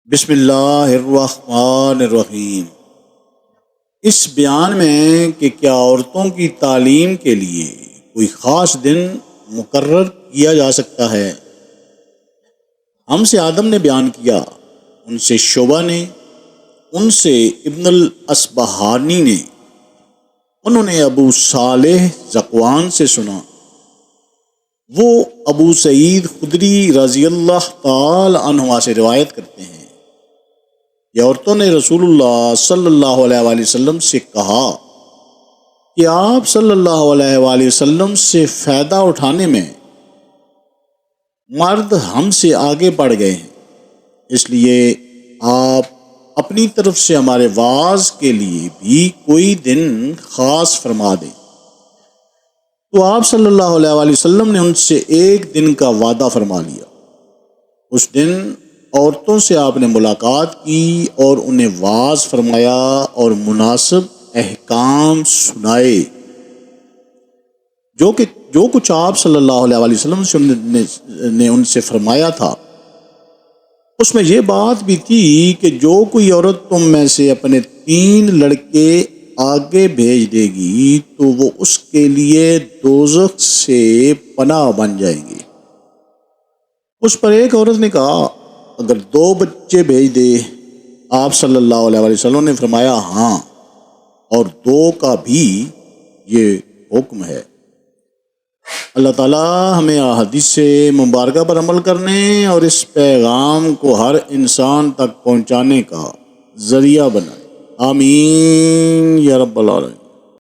بسم اللہ الرحمن الرحیم۔ اس بیان میں کہ کیا عورتوں کی تعلیم کے لیے کوئی خاص دن مقرر کیا جا سکتا ہے، ہم سے آدم نے بیان کیا، ان سے شعبہ نے، ان سے ابن الاصبہانی نے، انہوں نے ابو صالح ذکوان سے سنا، وہ ابو سعید خدری رضی اللہ تعالی عنہ سے روایت کرتے ہیں، یہ عورتوں نے رسول اللہ صلی اللہ علیہ وآلہ وسلم سے کہا کہ آپ صلی اللہ علیہ وآلہ وسلم سے فائدہ اٹھانے میں مرد ہم سے آگے بڑھ گئے ہیں، اس لیے آپ اپنی طرف سے ہمارے واعظ کے لیے بھی کوئی دن خاص فرما دیں۔ تو آپ صلی اللہ علیہ وآلہ وسلم نے ان سے ایک دن کا وعدہ فرما لیا۔ اس دن عورتوں سے آپ نے ملاقات کی اور انہیں واعظ فرمایا اور مناسب احکام سنائے۔ جو کچھ آپ صلی اللہ علیہ وآلہ وسلم نے ان سے فرمایا تھا، اس میں یہ بات بھی تھی کہ جو کوئی عورت تم میں سے اپنے 3 لڑکے آگے بھیج دے گی تو وہ اس کے لیے دوزخ سے پناہ بن جائیں گے۔ اس پر ایک عورت نے کہا، اگر 2 بچے بھیج دے؟ آپ صلی اللہ علیہ وآلہ وسلم نے فرمایا، ہاں، اور 2 کا بھی یہ حکم ہے۔ اللہ تعالی ہمیں احادیث مبارکہ پر عمل کرنے اور اس پیغام کو ہر انسان تک پہنچانے کا ذریعہ بنائے۔ آمین یا رب العالمین۔